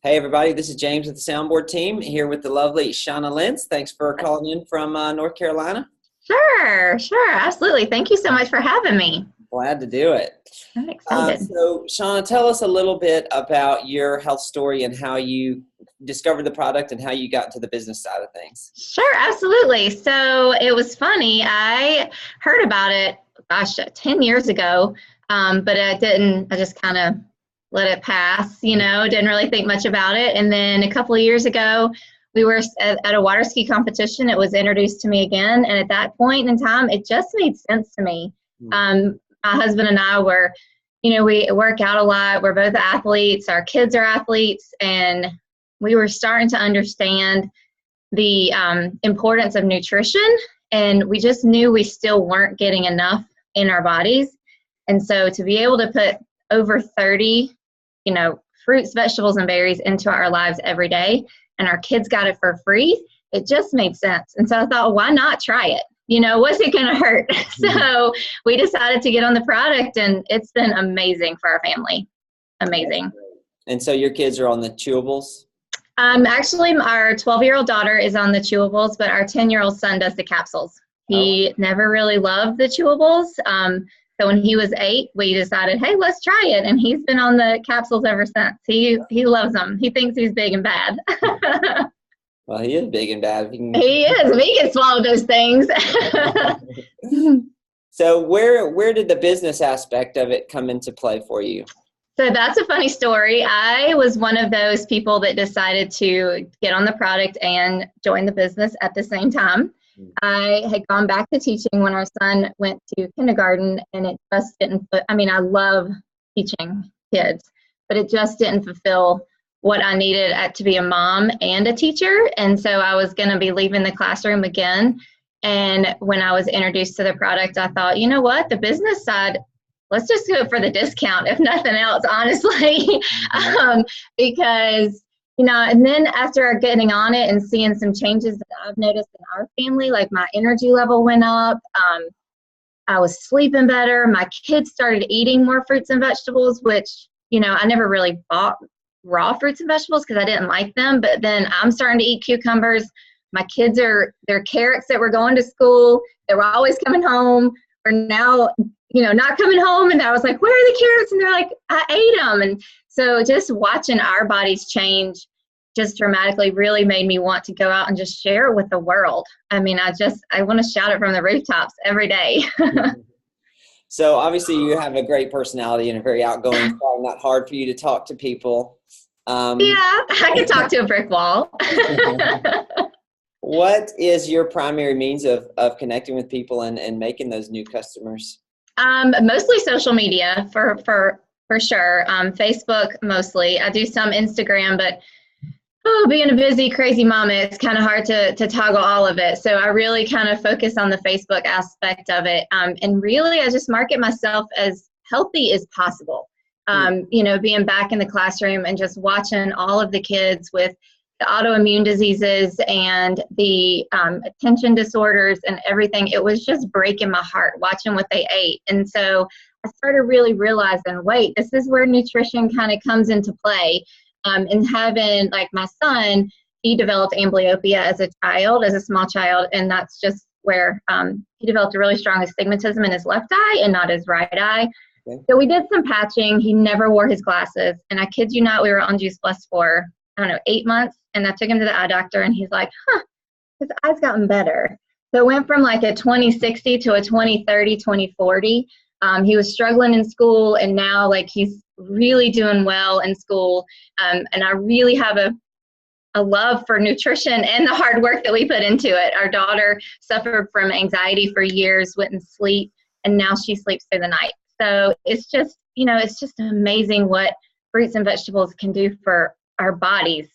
Hey everybody, this is James with the Soundboard team here with the lovely Shana Lentz. Thanks for calling in from North Carolina. Sure, absolutely. Thank you so much for having me. Glad to do it. I'm excited. So Shana, tell us a little bit about your health story and how you discovered the product and how you got into the business side of things. Sure, absolutely. So it was funny. I heard about it, 10 years ago, but I just kind of let it pass, didn't really think much about it. And then a couple of years ago, we were at a water ski competition. It was introduced to me again. And at that point in time, it just made sense to me. My husband and I were, we work out a lot. We're both athletes. Our kids are athletes. And we were starting to understand the importance of nutrition. And we just knew we still weren't getting enough in our bodies. And so to be able to put over 30, fruits, vegetables, and berries into our lives every day, and our kids got it for free, it just made sense. And so I thought, why not try it? What's it going to hurt? So we decided to get on the product, and it's been amazing for our family. Amazing. And so your kids are on the chewables? Actually, our 12-year-old daughter is on the chewables, but our 10-year-old son does the capsules. He never really loved the chewables. So when he was 8, we decided, hey, let's try it. And he's been on the capsules ever since. He loves them. He thinks he's big and bad. Well, he is big and bad. He is. He can swallow those things. So where did the business aspect of it come into play for you? So that's a funny story. I was one of those people that decided to get on the product and join the business at the same time. I had gone back to teaching when our son went to kindergarten, and it just didn't I love teaching kids, but it just didn't fulfill what I needed to be a mom and a teacher. And so I was going to be leaving the classroom again. And when I was introduced to the product, I thought, you know what, the business side, let's just go for the discount, if nothing else, honestly, because and then after getting on it and seeing some changes that I've noticed in our family, like my energy level went up. I was sleeping better. My kids started eating more fruits and vegetables, which, I never really bought raw fruits and vegetables because I didn't like them. But then I'm starting to eat cucumbers. My kids they're carrots that were going to school. They were always coming home. We're now, not coming home. And I was like, where are the carrots? And they're like, I ate them. And so just watching our bodies change just dramatically really made me want to go out and just share it with the world. I want to shout it from the rooftops every day. So obviously you have a great personality and a very outgoing, so probably not hard for you to talk to people. Yeah, I can talk to a brick wall. What is your primary means of connecting with people and making those new customers? Mostly social media for sure. Facebook mostly. I do some Instagram, but being a busy, crazy mama, it's kind of hard to toggle all of it. So I really kind of focus on the Facebook aspect of it. And really, I just market myself as healthy as possible. Being back in the classroom and just watching all of the kids with the autoimmune diseases and the attention disorders and everything, it was just breaking my heart watching what they ate. And so I started really realizing, wait, this is where nutrition kind of comes into play. And having, like my son, he developed amblyopia as a small child, and that's just where he developed a really strong astigmatism in his left eye and not his right eye. Okay. So we did some patching. He never wore his glasses. And I kid you not, we were on Juice Plus for, 8 months. And I took him to the eye doctor, and he's like, his eye's gotten better. So it went from like a 20/60 to a 20/30, 20/40. He was struggling in school, and now like he's really doing well in school. And I really have a love for nutrition and the hard work that we put into it. Our daughter suffered from anxiety for years, wouldn't sleep, and now she sleeps through the night. So it's just, it's just amazing what fruits and vegetables can do for our bodies.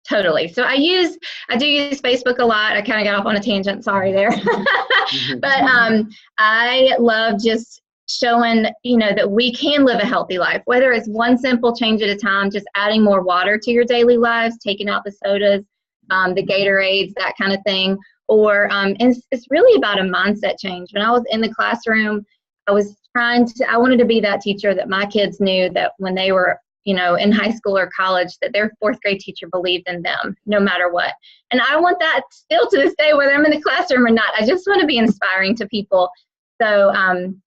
Totally. So I do use Facebook a lot. I kind of got off on a tangent. Sorry there. But I love just showing, that we can live a healthy life, whether it's one simple change at a time, just adding more water to your daily lives, taking out the sodas, the Gatorades, that kind of thing. Or it's really about a mindset change. When I was in the classroom, I wanted to be that teacher that my kids knew that when they were in high school or college, that their fourth grade teacher believed in them no matter what. And I want that still to this day, whether I'm in the classroom or not. I just want to be inspiring to people. So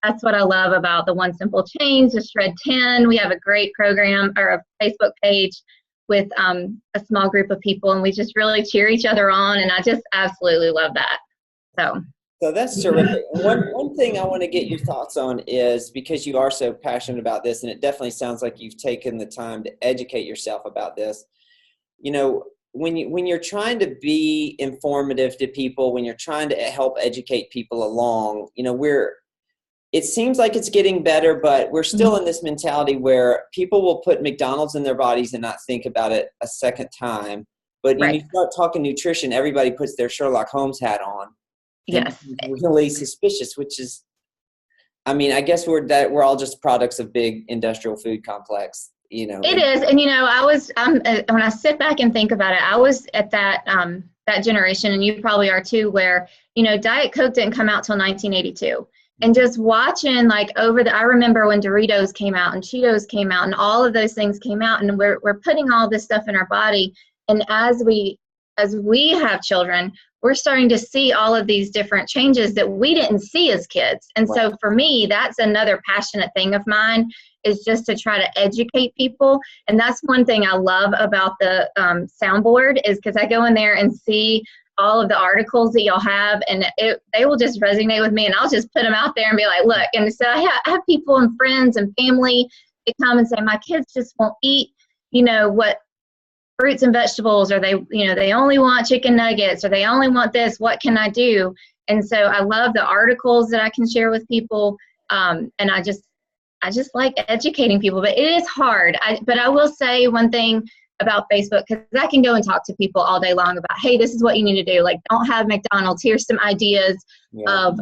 that's what I love about the One Simple Change, the Shred 10. We have a great program or a Facebook page with a small group of people, and we just really cheer each other on, and I just absolutely love that. So that's terrific. One thing I want to get your thoughts on is, because you are so passionate about this, and it definitely sounds like you've taken the time to educate yourself about this. When you're trying to be informative to people, when you're trying to help educate people along, it seems like it's getting better, but we're still in this mentality where people will put McDonald's in their bodies and not think about it a second time. But when you start talking nutrition, everybody puts their Sherlock Holmes hat on. Yes. Really suspicious, which is, I guess we're all just products of big industrial food complex, It is. And, when I sit back and think about it, I was at that generation, and you probably are too, where, Diet Coke didn't come out till 1982. And just watching I remember when Doritos came out and Cheetos came out and all of those things came out, and we're putting all this stuff in our body. And as we have children, we're starting to see all of these different changes that we didn't see as kids. And so for me, that's another passionate thing of mine, is just to try to educate people. And that's one thing I love about the Soundboard, is because I go in there and see all of the articles that y'all have, and they will just resonate with me, and I'll just put them out there and be like, look. And so I have people and friends and family that come and say, my kids just won't eat, what fruits and vegetables, or they only want chicken nuggets, or they only want this. What can I do? And so I love the articles that I can share with people. And I just like educating people, but it is hard. But I will say one thing about Facebook, because I can go and talk to people all day long about, hey, this is what you need to do. Don't have McDonald's. Here's some ideas of,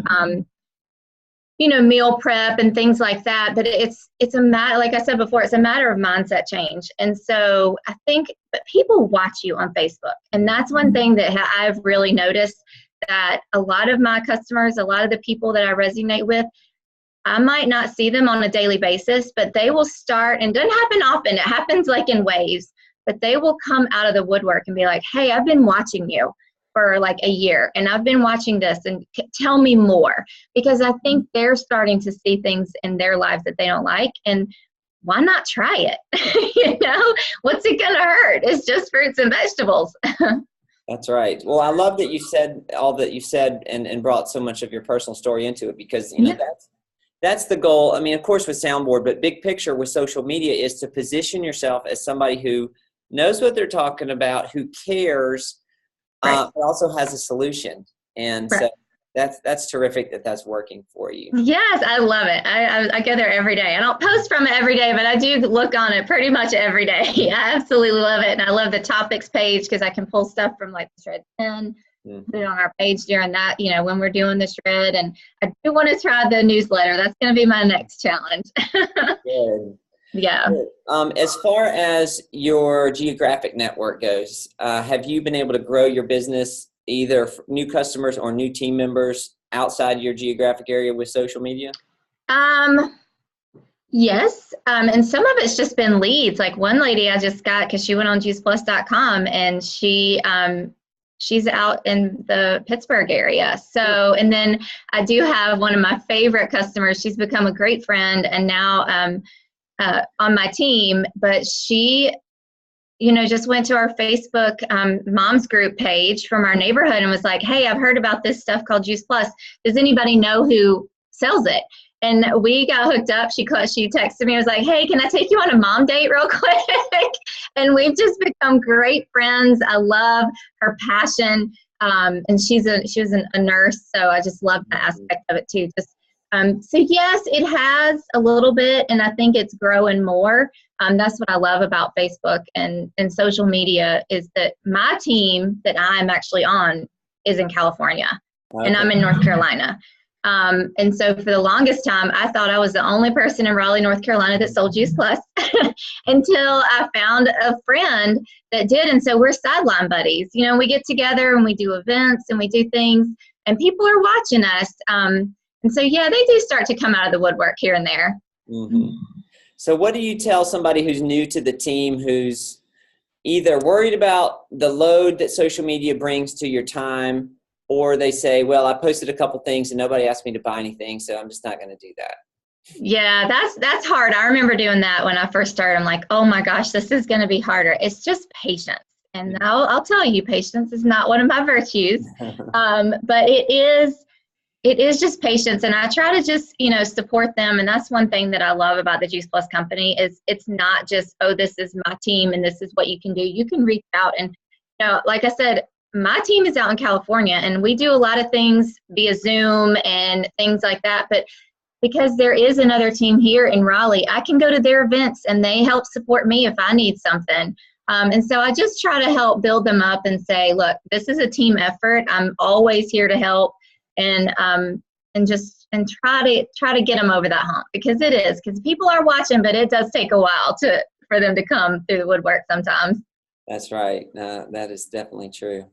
meal prep and things like that. But it's a matter, like I said before, it's a matter of mindset change. And so I think that people watch you on Facebook. And that's one thing that I've really noticed, that a lot of my customers, a lot of the people that I resonate with, I might not see them on a daily basis, but they will start, and it doesn't happen often. It happens in waves, but they will come out of the woodwork and be like, hey, I've been watching you for a year, and I've been watching this, and tell me more. Because I think they're starting to see things in their lives that they don't like, and why not try it? What's it gonna hurt? It's just fruits and vegetables. That's right. Well, I love that you said all that you said, and brought so much of your personal story into it, because that's the goal. Of course with Soundboard, but big picture with social media is to position yourself as somebody who knows what they're talking about, who cares, but also has a solution. And so that's terrific that's working for you. Yes, I love it. I go there every day. I don't post from it every day, but I do look on it pretty much every day. I absolutely love it. And I love the topics page, because I can pull stuff from the Shred 10, put it on our page during that, when we're doing the shred. And I do want to try the newsletter. That's going to be my next challenge. Good. Yeah. Good. As far as your geographic network goes, have you been able to grow your business, either new customers or new team members outside your geographic area with social media? Yes. And some of it's just been leads. One lady I just got, because she went on juiceplus.com, and she's out in the Pittsburgh area. So, and then I do have one of my favorite customers. She's become a great friend, and now on my team, but she, just went to our Facebook moms group page from our neighborhood and was like, hey, I've heard about this stuff called Juice Plus. Does anybody know who sells it? And we got hooked up. She texted me and was like, hey, can I take you on a mom date real quick? And we've just become great friends. I love her passion. And she was a nurse, so I just love that aspect of it too. So yes, it has a little bit, and I think it's growing more. That's what I love about Facebook and social media, is that my team that I'm actually on is in California, and I'm in North Carolina. And so for the longest time, I thought I was the only person in Raleigh, North Carolina that sold Juice Plus until I found a friend that did. And so we're sideline buddies. We get together and we do events and we do things, and people are watching us. And so, yeah, they do start to come out of the woodwork here and there. Mm-hmm. So what do you tell somebody who's new to the team, who's either worried about the load that social media brings to your time, or they say, well, I posted a couple things and nobody asked me to buy anything, so I'm just not going to do that? Yeah, that's hard. I remember doing that when I first started. I'm like, oh my gosh, this is going to be harder. It's just patience. And I'll tell you, patience is not one of my virtues. But it is just patience. And I try to just, support them. And that's one thing that I love about the Juice Plus company is it's not just, oh, this is my team and this is what you can do. You can reach out and, like I said, my team is out in California and we do a lot of things via Zoom and things like that. But because there is another team here in Raleigh, I can go to their events and they help support me if I need something. And so I just try to help build them up and say, look, this is a team effort. I'm always here to help and try to get them over that hump, because it is, because people are watching, but it does take a while for them to come through the woodwork sometimes. That's right. That is definitely true.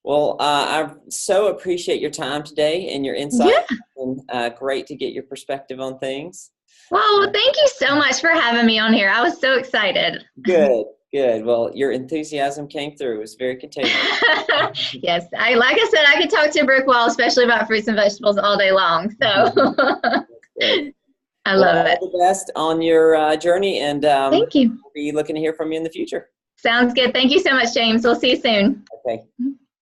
Well, I so appreciate your time today and your insight. Yeah. And great to get your perspective on things. Well, thank you so much for having me on here. I was so excited. Good. Well, your enthusiasm came through. It was very contagious. Yes. Like I said, I could talk to a brick wall, especially about fruits and vegetables all day long. So I love it. All the best on your journey. And thank you. We'll be looking to hear from you in the future. Sounds good. Thank you so much, James. We'll see you soon. Okay.